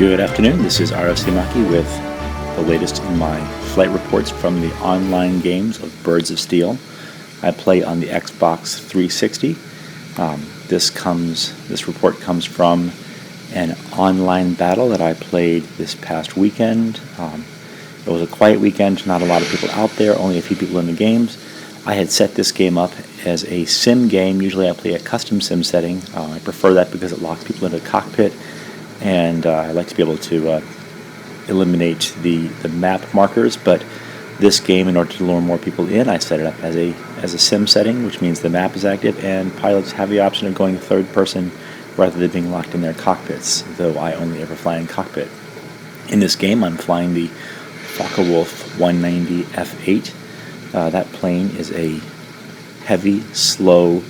Good afternoon, this is RFC Maki with the latest in my flight reports from the online games of Birds of Steel. I play on the Xbox 360. This report comes from an online battle that I played this past weekend. It was a quiet weekend, not a lot of people out there, only a few people in the games. I had set this game up as a sim game. Usually I play a custom sim setting. I prefer that because it locks people into a cockpit, and I like to be able to eliminate the map markers. But this game, in order to lure more people in, I set it up as a sim setting, which means the map is active and pilots have the option of going third person rather than being locked in their cockpits, though I only ever fly in cockpit. In this game, I'm flying the FW190 F8. That plane is a heavy, slow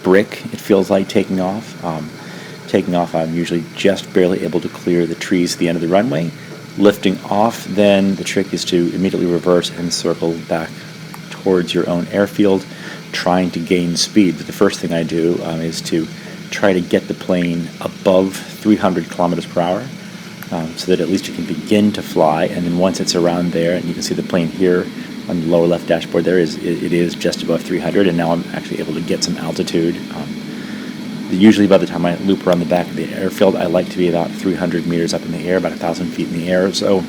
brick, it feels like, taking off. I'm usually just barely able to clear the trees at the end of the runway. Lifting off, then the trick is to immediately reverse and circle back towards your own airfield, trying to gain speed. But the first thing I do is to try to get the plane above 300 kilometers per hour, so that at least you can begin to fly. And then once it's around there, and you can see the plane here on the lower left dashboard, it is just above 300, and now I'm actually able to get some altitude. Usually by the time I loop around the back of the airfield, I like to be about 300 meters up in the air, about 1,000 feet in the air, so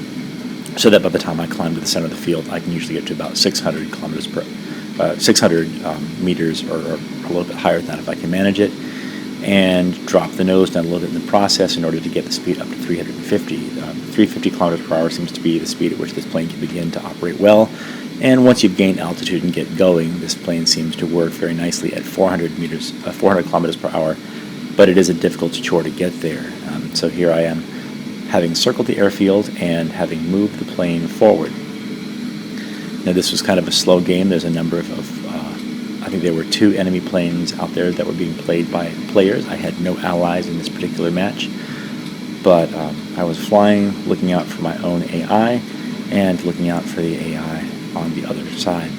that by the time I climb to the center of the field, I can usually get to about 600 meters, or a little bit higher than that if I can manage it, and drop the nose down a little bit in the process in order to get the speed up to 350. 350 kilometers per hour seems to be the speed at which this plane can begin to operate well. And once you've gained altitude and get going, this plane seems to work very nicely at 400 kilometers per hour, but it is a difficult chore to get there. So here I am, having circled the airfield and having moved the plane forward. Now this was kind of a slow game. There's a number of I think there were 2 enemy planes out there that were being played by players. I had no allies in this particular match, but I was flying, looking out for my own AI, and looking out for the AI on the other side.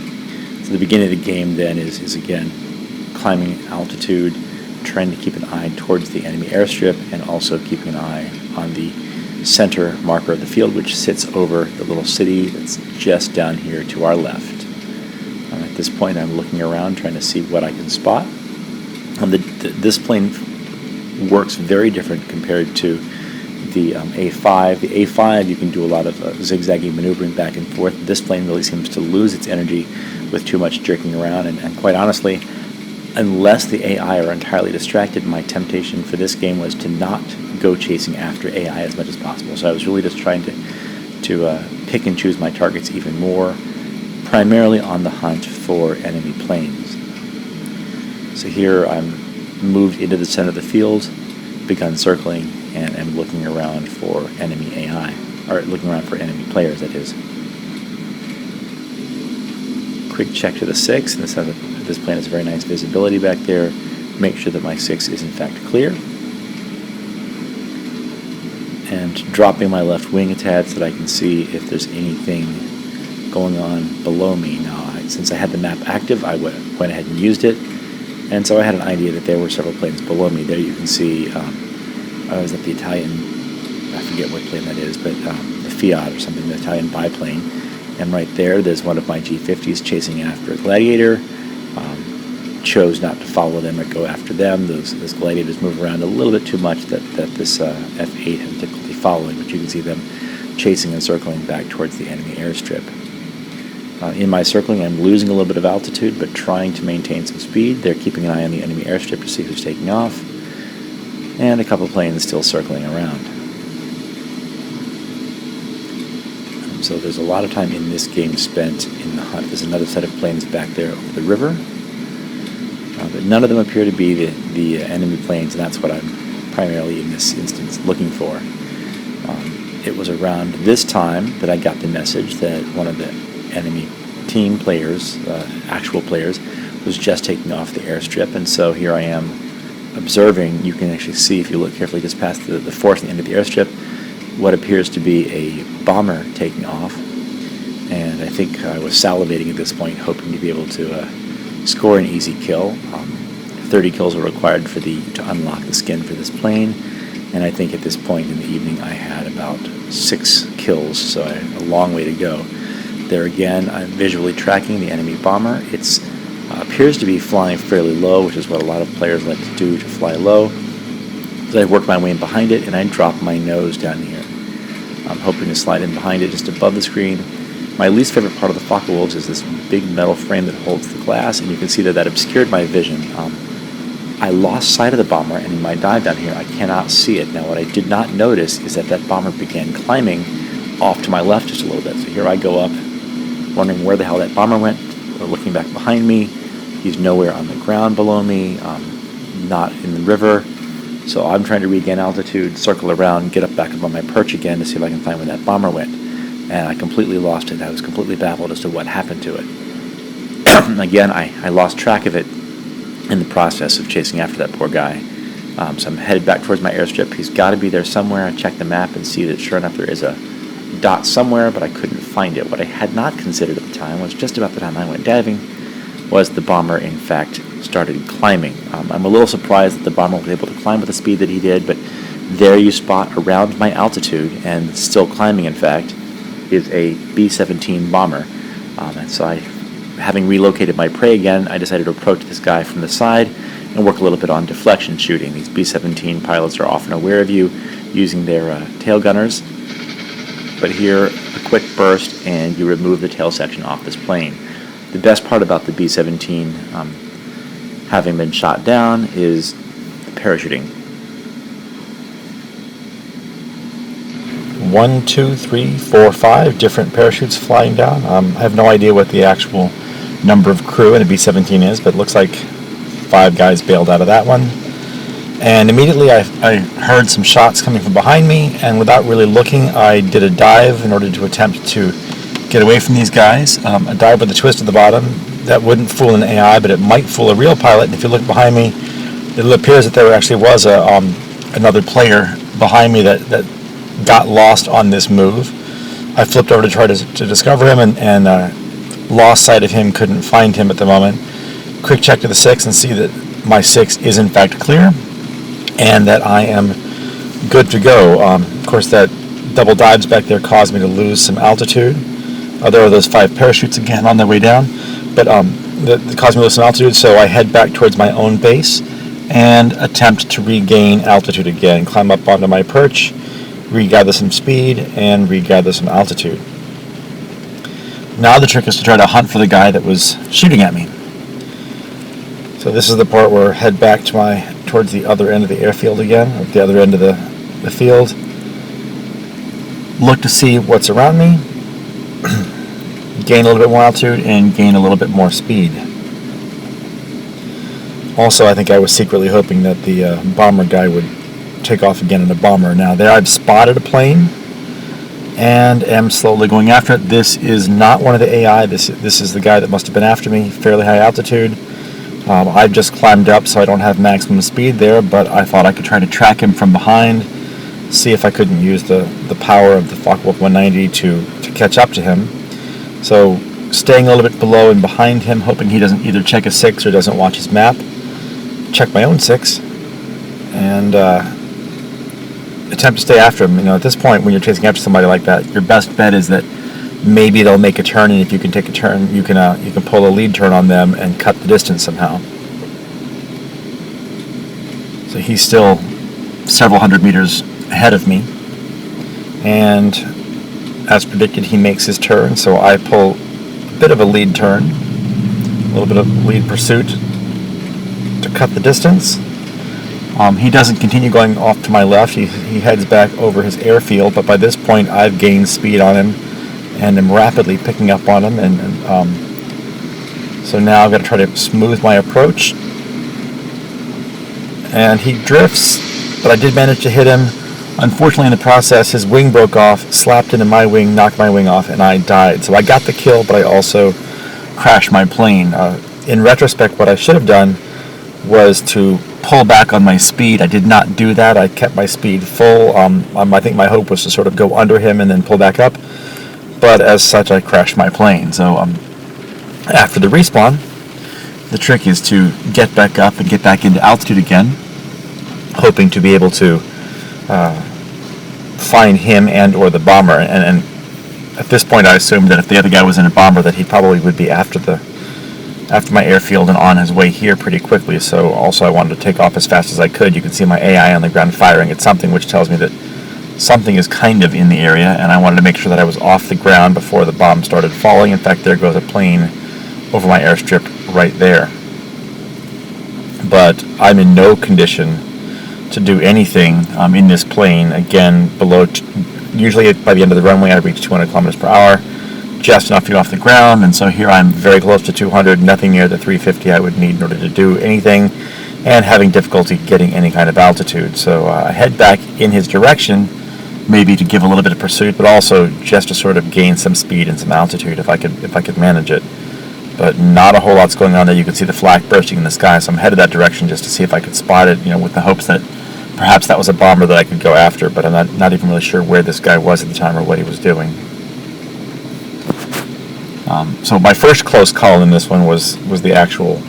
So the beginning of the game then is again climbing altitude, trying to keep an eye towards the enemy airstrip, and also keeping an eye on the center marker of the field, which sits over the little city that's just down here to our left. At this point, I'm looking around trying to see what I can spot. This plane works very different compared to the A5. The A5, you can do a lot of zigzaggy maneuvering back and forth. This plane really seems to lose its energy with too much jerking around, and quite honestly, unless the AI are entirely distracted, my temptation for this game was to not go chasing after AI as much as possible. So I was really just trying to pick and choose my targets even more, primarily on the hunt for enemy planes. So here I'm moved into the center of the field, begun circling, and am looking around for enemy AI, or looking around for enemy players, that is. Quick check to the 6, and this plane has very nice visibility back there. Make sure that my 6 is in fact clear. And dropping my left wing a tad so that I can see if there's anything going on below me. Now, since I had the map active, I went ahead and used it, and so I had an idea that there were several planes below me. There you can see I was at the Italian, I forget what plane that is, but the Fiat or something, the Italian biplane, and right there's one of my G50s chasing after a Gladiator. Chose not to follow them or go after them. Those Gladiators move around a little bit too much that this F8 has difficulty following, but you can see them chasing and circling back towards the enemy airstrip. In my circling, I'm losing a little bit of altitude, but trying to maintain some speed. They're keeping an eye on the enemy airstrip to see who's taking off, and a couple planes still circling around. So there's a lot of time in this game spent in the hunt. There's another set of planes back there over the river, but none of them appear to be the enemy planes, and that's what I'm primarily in this instance looking for. It was around this time that I got the message that one of the enemy team players, actual players, was just taking off the airstrip, and so here I am observing. You can actually see, if you look carefully just past the force at the end of the airstrip, what appears to be a bomber taking off, and I think I was salivating at this point, hoping to be able to score an easy kill. 30 kills are required to unlock the skin for this plane, And I think at this point in the evening I had about 6 kills, so I had a long way to go. There again, I'm visually tracking the enemy bomber. It appears to be flying fairly low, which is what a lot of players like to do, to fly low. So I work my way in behind it, and I drop my nose down here. I'm hoping to slide in behind it just above the screen. My least favorite part of the Focke-Wulfs is this big metal frame that holds the glass, and you can see that obscured my vision. I lost sight of the bomber, and in my dive down here, I cannot see it. Now, what I did not notice is that bomber began climbing off to my left just a little bit. So here I go up, wondering where the hell that bomber went, or looking back behind me. He's nowhere on the ground below me, not in the river. So I'm trying to regain altitude, circle around, get up back up on my perch again to see if I can find where that bomber went. And I completely lost it. I was completely baffled as to what happened to it. Again, I lost track of it in the process of chasing after that poor guy. So I'm headed back towards my airstrip. He's got to be there somewhere. I check the map and see that sure enough there is a dot somewhere, but I couldn't find it. What I had not considered at the time was just about the time I went diving was the bomber in fact started climbing. I'm a little surprised that the bomber was able to climb with the speed that he did, but there you spot around my altitude, and still climbing in fact, is a B-17 bomber. And so having relocated my prey again, I decided to approach this guy from the side and work a little bit on deflection shooting. These B-17 pilots are often aware of you using their tail gunners, but here a quick burst and you remove the tail section off this plane. The best part about the B-17 having been shot down is the parachuting. 1, 2, 3, 4, 5 different parachutes flying down. I have no idea what the actual number of crew in a B-17 is, but it looks like 5 guys bailed out of that one. And immediately I heard some shots coming from behind me, and without really looking, I did a dive in order to attempt to get away from these guys. A dive with a twist at the bottom. That wouldn't fool an AI, but it might fool a real pilot. And if you look behind me, it appears that there actually was another player behind me that got lost on this move. I flipped over to try to discover him and lost sight of him, couldn't find him at the moment. Quick check to the 6 and see that my 6 is in fact clear and that I am good to go. Of course, that double dives back there caused me to lose some altitude. There are those 5 parachutes again on their way down, but that caused me to lose some altitude, so I head back towards my own base and attempt to regain altitude again, climb up onto my perch, regather some speed, and regather some altitude. Now the trick is to try to hunt for the guy that was shooting at me. So this is the part where I head back towards the other end of the airfield again, or the other end of the field. Look to see what's around me, gain a little bit more altitude, and gain a little bit more speed. Also, I think I was secretly hoping that the bomber guy would take off again in a bomber. Now there I've spotted a plane and am slowly going after it. This is not one of the AI. This is the guy that must have been after me, fairly high altitude. I've just climbed up, so I don't have maximum speed there, but I thought I could try to track him from behind, see if I couldn't use the power of the Focke-Wulf 190 to catch up to him. So staying a little bit below and behind him, hoping he doesn't either check his 6 or doesn't watch his map. Check my own 6 and attempt to stay after him. At this point, when you're chasing after somebody like that, your best bet is that maybe they'll make a turn, and if you can take a turn, you can pull a lead turn on them and cut the distance somehow. So he's still several hundred meters ahead of me, and as predicted, he makes his turn, so I pull a bit of a lead turn, a little bit of lead pursuit to cut the distance. He doesn't continue going off to my left. He heads back over his airfield, but by this point I've gained speed on him and am rapidly picking up on him, and so now I've got to try to smooth my approach. And he drifts, but I did manage to hit him. Unfortunately, in the process, his wing broke off, slapped into my wing, knocked my wing off, and I died. So I got the kill, but I also crashed my plane. In retrospect, what I should have done was to pull back on my speed. I did not do that. I kept my speed full. I think my hope was to sort of go under him and then pull back up. But as such, I crashed my plane. So after the respawn, the trick is to get back up and get back into altitude again, hoping to be able to find him and or the bomber. And at this point, I assumed that if the other guy was in a bomber, that he probably would be after my airfield and on his way here pretty quickly. So also I wanted to take off as fast as I could. You can see my AI on the ground firing at something, which tells me that something is kind of in the area, and I wanted to make sure that I was off the ground before the bomb started falling. In fact, there goes a plane over my airstrip right there. But I'm in no condition to do anything in this plane. Again, usually by the end of the runway I reach 200 kilometers per hour, just enough to get off the ground, and so here I'm very close to 200, nothing near the 350 I would need in order to do anything, and having difficulty getting any kind of altitude. So I head back in his direction, maybe to give a little bit of pursuit, but also just to sort of gain some speed and some altitude if I could manage it. But not a whole lot's going on there. You can see the flak bursting in the sky, so I'm headed that direction just to see if I could spot it, with the hopes that perhaps that was a bomber that I could go after, but I'm not even really sure where this guy was at the time or what he was doing. So my first close call in this one was the actual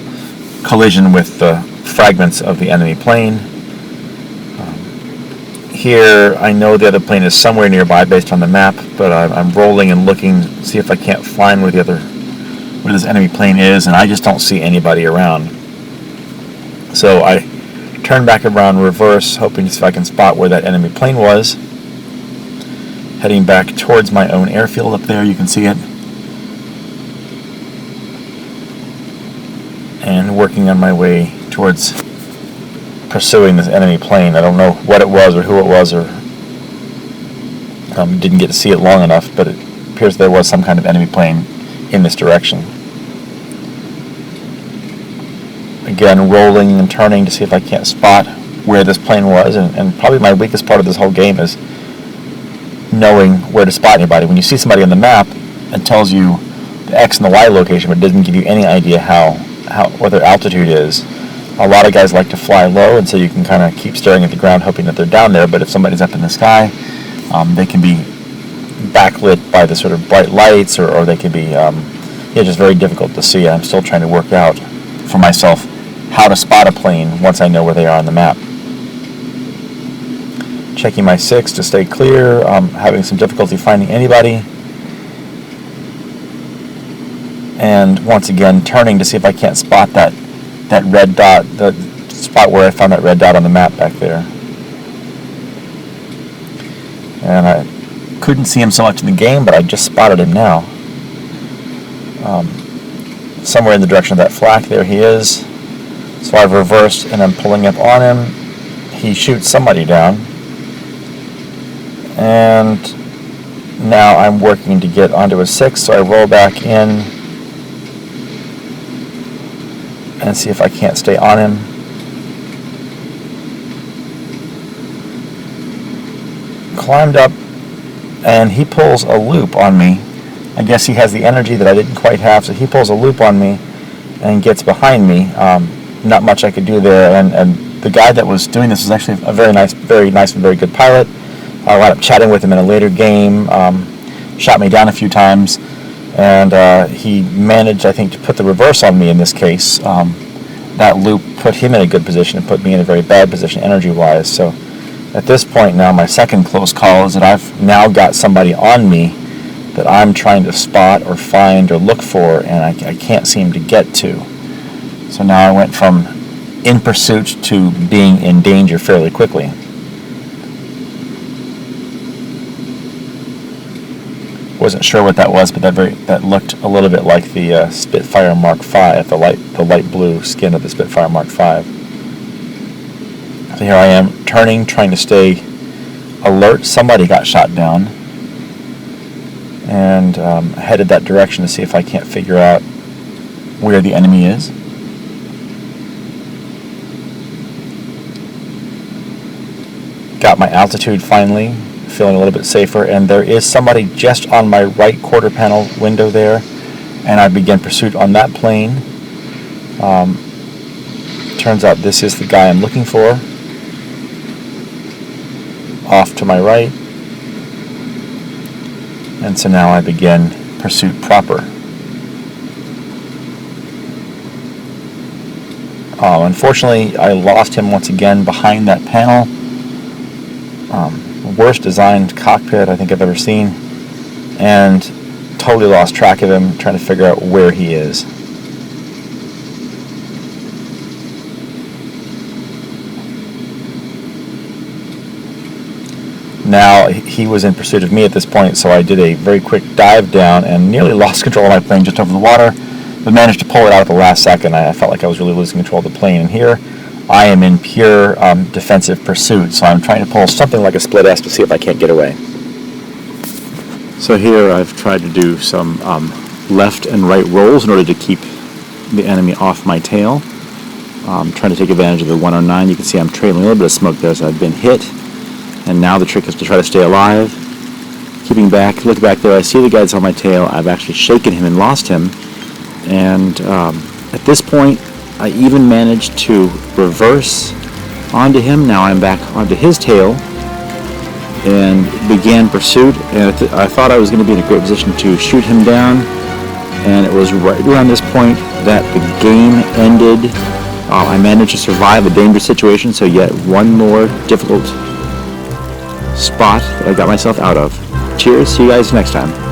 collision with the fragments of the enemy plane. Here, I know the other plane is somewhere nearby based on the map, but I'm rolling and looking to see if I can't find where this enemy plane is, and I just don't see anybody around. So I turn back around reverse, hoping to see if I can spot where that enemy plane was. Heading back towards my own airfield up there, you can see it. And working on my way towards pursuing this enemy plane. I don't know what it was or who it was, or didn't get to see it long enough, but it appears there was some kind of enemy plane in this direction. Again, rolling and turning to see if I can't spot where this plane was, and probably my weakest part of this whole game is knowing where to spot anybody. When you see somebody on the map, it tells you the X and the Y location, but it doesn't give you any idea what their altitude is. A lot of guys like to fly low, and so you can kind of keep staring at the ground hoping that they're down there, but if somebody's up in the sky, they can be backlit by the sort of bright lights, or they can be just very difficult to see. I'm still trying to work out for myself how to spot a plane once I know where they are on the map. Checking my 6 to stay clear, having some difficulty finding anybody. And once again, turning to see if I can't spot that red dot, the spot where I found that red dot on the map back there. And I couldn't see him so much in the game, but I just spotted him now. Somewhere in the direction of that flak, there he is. So I've reversed and I'm pulling up on him. He shoots somebody down. And now I'm working to get onto a 6, so I roll back in and see if I can't stay on him. Climbed up, and he pulls a loop on me. I guess he has the energy that I didn't quite have, so he pulls a loop on me and gets behind me. Not much I could do there, and the guy that was doing this was actually a very nice and very good pilot. I wound up chatting with him in a later game, shot me down a few times, and he managed, I think, to put the reverse on me in this case. That loop put him in a good position and put me in a very bad position energy-wise. So at this point now, my second close call is that I've now got somebody on me that I'm trying to spot or find or look for, and I can't seem to get to. So now I went from in pursuit to being in danger fairly quickly. Wasn't sure what that was, but that looked a little bit like the Spitfire Mark V, the light blue skin of the Spitfire Mark V. So here I am turning, trying to stay alert. Somebody got shot down, and headed that direction to see if I can't figure out where the enemy is. Got my altitude finally, feeling a little bit safer, and there is somebody just on my right quarter panel window there, and I begin pursuit on that plane. Turns out this is the guy I'm looking for. Off to my right, and so now I begin pursuit proper. Unfortunately, I lost him once again behind that panel. Worst designed cockpit I think I've ever seen, and totally lost track of him, trying to figure out where he is. Now, he was in pursuit of me at this point, so I did a very quick dive down and nearly lost control of my plane just over the water, but managed to pull it out at the last second. I felt like I was really losing control of the plane, and here I am in pure defensive pursuit, so I'm trying to pull something like a split S to see if I can't get away. So here I've tried to do some left and right rolls in order to keep the enemy off my tail. Trying to take advantage of the 109. You can see I'm trailing a little bit of smoke there, so I've been hit. And now the trick is to try to stay alive. Keeping back, look back there, I see the guy that's on my tail. I've actually shaken him and lost him. And at this point, I even managed to reverse onto him. Now I'm back onto his tail and began pursuit. And I thought I was going to be in a great position to shoot him down. And it was right around this point that the game ended. I managed to survive a dangerous situation, so yet one more difficult spot that I got myself out of. Cheers, see you guys next time.